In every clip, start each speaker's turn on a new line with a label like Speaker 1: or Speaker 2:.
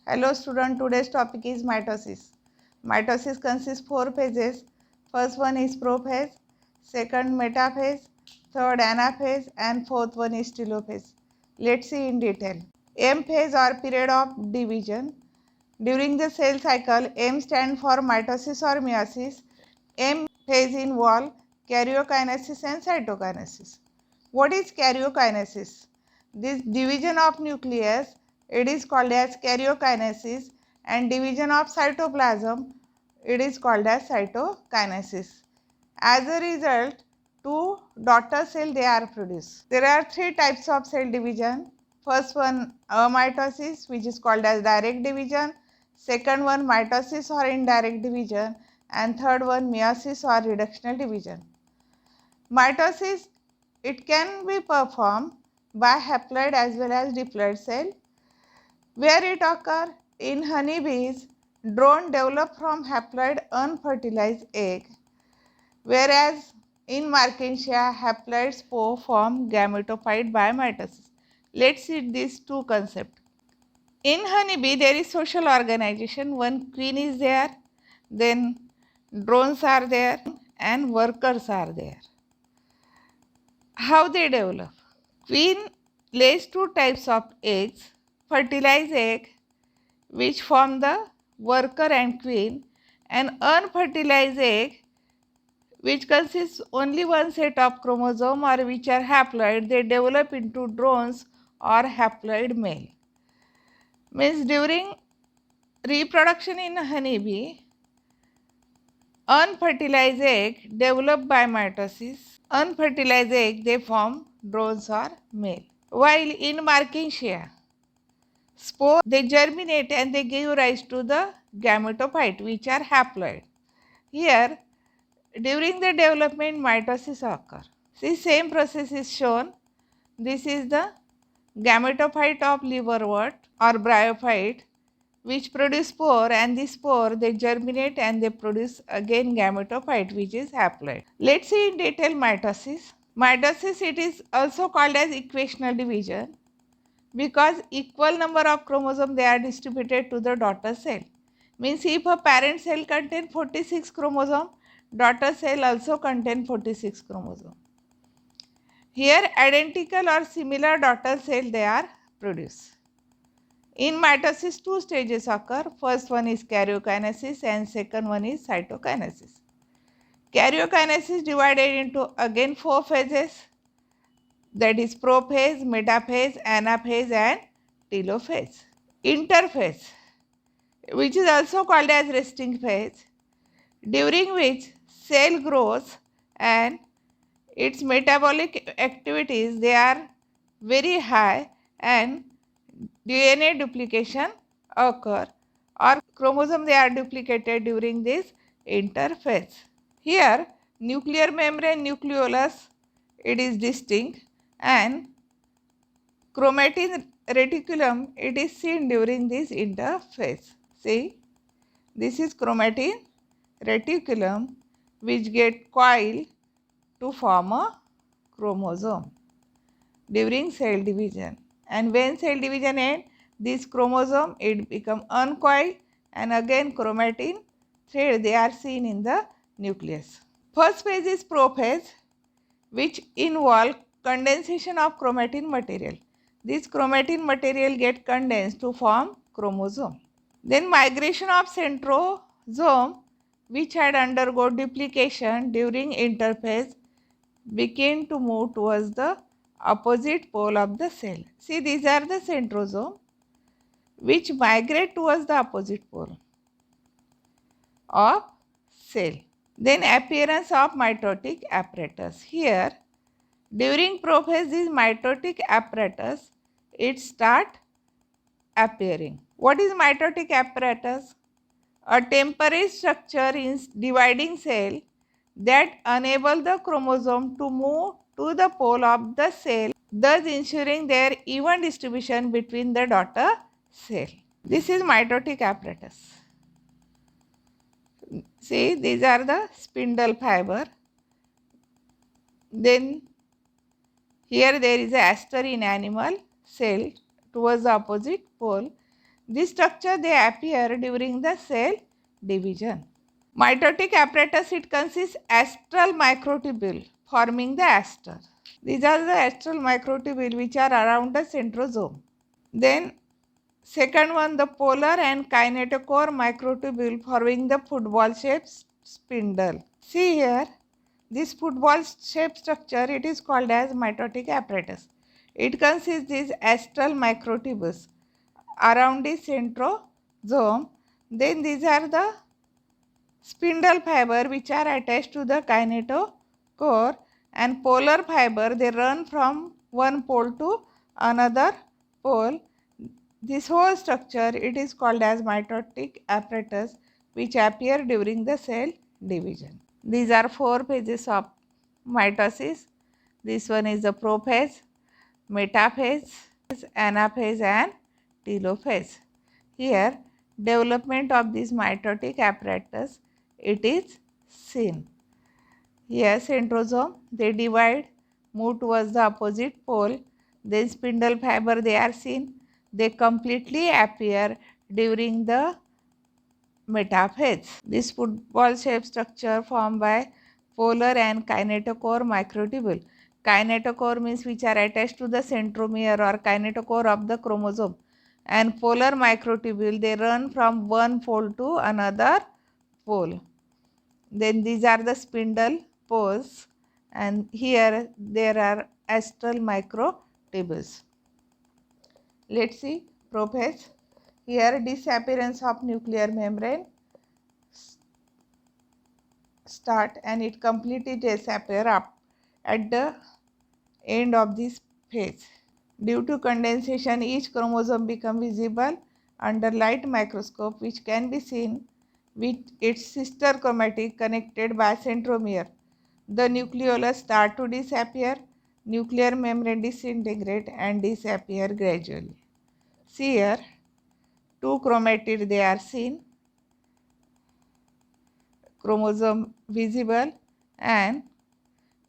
Speaker 1: Hello student, today's topic is mitosis. Mitosis consists 4 phases. First one is prophase, second metaphase, third anaphase and fourth one is telophase. Let's see in detail. M phase or period of division. During the cell cycle, M stands for mitosis or meiosis. M phase involve karyokinesis and cytokinesis. What is karyokinesis? This division of nucleus, it is called as karyokinesis, and division of cytoplasm, it is called as cytokinesis. As a result, two daughter cells they are produced. There are three types of cell division. First one amitosis, which is called as direct division. Second one mitosis or indirect division, and third one meiosis or reductional division. Mitosis, it can be performed by haploid as well as diploid cell. Where it occurs? In honeybees, drone develop from haploid unfertilized egg, whereas in Mertensia, haploid spore form gametophyte by mitosis. Let's see these two concepts. In honeybee, there is social organization. One queen is there, then drones are there, and workers are there. How they develop? Queen lays two types of eggs, fertilized egg, which form the worker and queen, and unfertilized egg, which consists only one set of chromosome or which are haploid. They develop into drones or haploid male. Means during reproduction in honeybee, unfertilized egg developed by mitosis, unfertilized egg they form drones or male. While in Mertensia, spore they germinate and they give rise to the gametophyte which are haploid. Here during the development mitosis occur. See, same process is shown. This is the gametophyte of liverwort or bryophyte which produce spore, and this spore they germinate and they produce again gametophyte which is haploid. Let's see in detail mitosis. Mitosis, it is also called as equational division because equal number of chromosomes they are distributed to the daughter cell. Means if a parent cell contain 46 chromosome, daughter cell also contain 46 chromosome. Here identical or similar daughter cell they are produced. In mitosis, two stages occur. First one is karyokinesis and second one is cytokinesis. Karyokinesis divided into again 4 phases, that is prophase, metaphase, anaphase and telophase. Interphase, which is also called as resting phase, during which cell grows and its metabolic activities they are very high and DNA duplication occur or chromosome they are duplicated during this interphase. Here nuclear membrane nucleolus it is distinct and chromatin reticulum it is seen during this interphase. See, this is chromatin reticulum which get coiled to form a chromosome during cell division, and when cell division ends, this chromosome it become uncoiled and again chromatin thread they are seen in the nucleus. First phase is prophase, which involve condensation of chromatin material. This chromatin material get condensed to form chromosome. Then migration of centrosome, which had undergo duplication during interphase, begin to move towards the opposite pole of the cell. See, these are the centrosome which migrate towards the opposite pole of cell. Then appearance of mitotic apparatus. Here during prophase, this mitotic apparatus it start appearing. What is mitotic apparatus? A temporary structure in dividing cell that enable the chromosome to move to the pole of the cell, thus ensuring their even distribution between the daughter cell. This is mitotic apparatus. See, these are the spindle fiber. Then here there is a aster in animal cell towards the opposite pole. This structure they appear during the cell division. Mitotic apparatus, it consists astral microtubule forming the aster. These are the astral microtubule which are around the centrosome. Then second one, the polar and kinetochore microtubule forming the football shaped spindle. See here, this football shaped structure, it is called as mitotic apparatus. It consists these astral microtubules around the centrosome. Then these are the spindle fiber which are attached to the kinetochore, and polar fiber, they run from one pole to another pole. This whole structure, it is called as mitotic apparatus which appear during the cell division. These are four phases of mitosis. This one is the prophase, metaphase, anaphase and telophase. Here, development of this mitotic apparatus, it is seen. Here, centrosome, they divide, move towards the opposite pole. Then spindle fiber, they are seen. They completely appear during the metaphase. This football shaped structure formed by polar and kinetochore microtubule. Kinetochore means which are attached to the centromere or kinetochore of the chromosome, and polar microtubule, they run from one pole to another pole. Then these are the spindle poles, and here there are astral microtubules. Let's see prophase. Here disappearance of nuclear membrane start and it completely disappear up at the end of this phase. Due to condensation, each chromosome become visible under light microscope, which can be seen with its sister chromatic connected by centromere. The nucleolus start to disappear, nuclear membrane disintegrate and disappear gradually. See here, two chromatids they are seen, chromosome visible and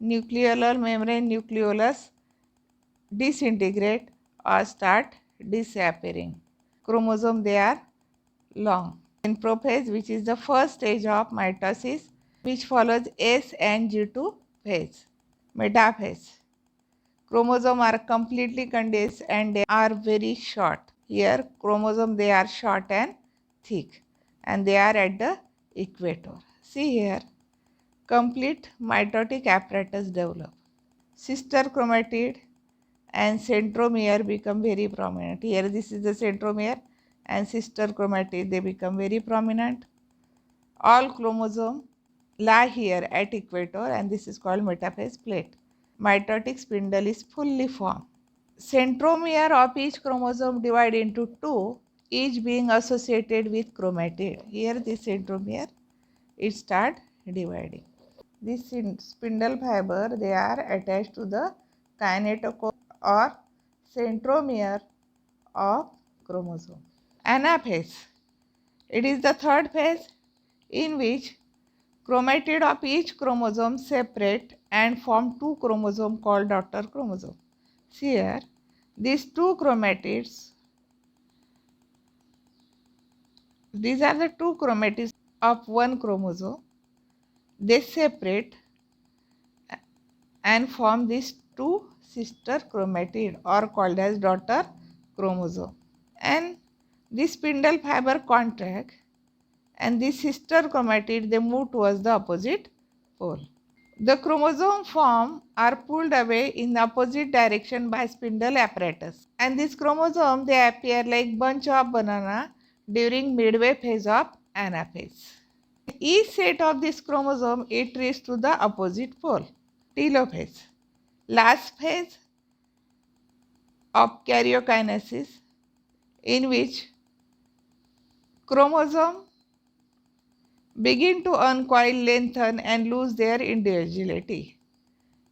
Speaker 1: nucleolar membrane nucleolus disintegrate or start disappearing. Chromosome they are long. In prophase, which is the first stage of mitosis, which follows S and G2 phase. Metaphase. Chromosome are completely condensed and they are very short. Here chromosome they are short and thick and they are at the equator. See here, complete mitotic apparatus develop. Sister chromatid and centromere become very prominent. Here this is the centromere and sister chromatid, they become very prominent. All chromosomes lie here at equator and this is called metaphase plate. Mitotic spindle is fully formed. Centromere of each chromosome divide into two, each being associated with chromatid. Here this centromere, it start dividing. This spindle fiber, they are attached to the kinetochore or centromere of chromosome. Anaphase. It is the third phase in which chromatid of each chromosome separate and form two chromosomes called daughter chromosome. See here, these two chromatids, these are the two chromatids of one chromosome. They separate and form these two sister chromatid or called as daughter chromosome. And this spindle fiber contract and this sister chromatid they move towards the opposite pole. The chromosome form are pulled away in the opposite direction by spindle apparatus, and this chromosome they appear like bunch of banana during midway phase of anaphase. Each set of this chromosome it reaches to the opposite pole. Telophase, last phase of karyokinesis, in which chromosome begin to uncoil, lengthen and lose their individuality.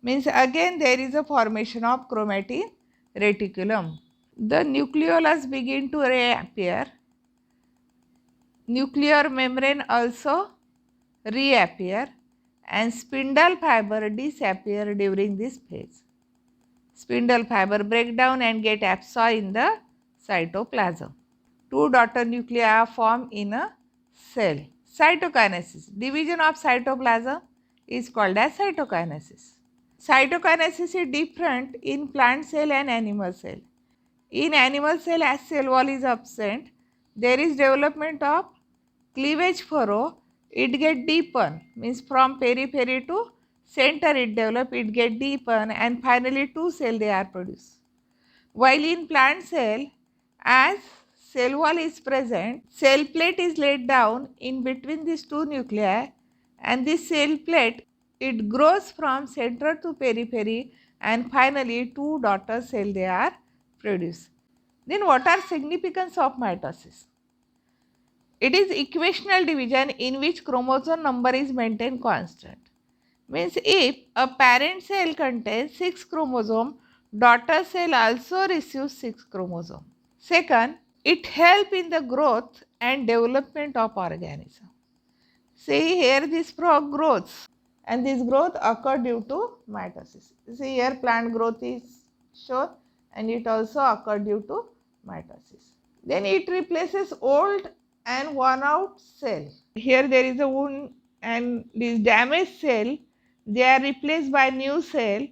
Speaker 1: Means again there is a formation of chromatin reticulum. The nucleolus begin to reappear. Nuclear membrane also reappear and spindle fiber disappear during this phase. Spindle fiber break down and get absorbed in the cytoplasm. two daughter nuclei are formed in a cell. Cytokinesis. Division of cytoplasm is called as cytokinesis. Cytokinesis is different in plant cell and animal cell. In animal cell, as cell wall is absent, there is development of cleavage furrow. It get deepen, means from periphery to center it develop, it get deepen, and finally two cell they are produced. While in plant cell, as cell wall is present, cell plate is laid down in between these two nuclei, and this cell plate it grows from center to periphery, and finally two daughter cell they are produced. Then what are significance of mitosis? It is equational division in which chromosome number is maintained constant. Means if a parent cell contains 6 chromosomes, daughter cell also receives 6 chromosomes. Second, it helps in the growth and development of organism. See here this frog grows, and this growth occurs due to mitosis. See here plant growth is shown, and it also occurs due to mitosis. Then it replaces old and worn out cell. Here there is a wound and this damaged cell, they are replaced by new cell,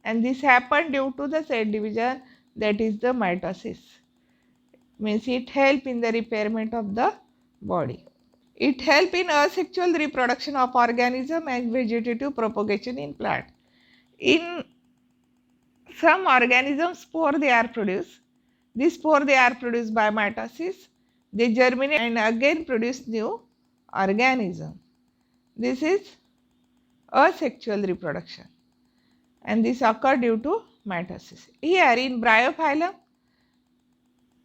Speaker 1: and this happened due to the cell division, that is the mitosis. Means it help in the repairment of the body. It help in asexual reproduction of organism and vegetative propagation in plant. In some organisms spore they are produced. These spore they are produced by mitosis. They germinate and again produce new organism. This is asexual reproduction, and this occur due to mitosis. Here in Bryophyllum,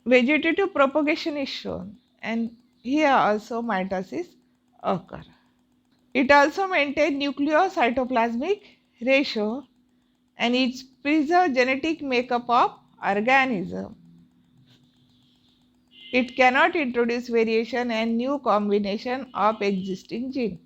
Speaker 1: vegetative propagation is shown, and here also mitosis occur. It also maintains nucleocytoplasmic ratio, and it preserves genetic makeup of organism. It cannot introduce variation and new combination of existing gene.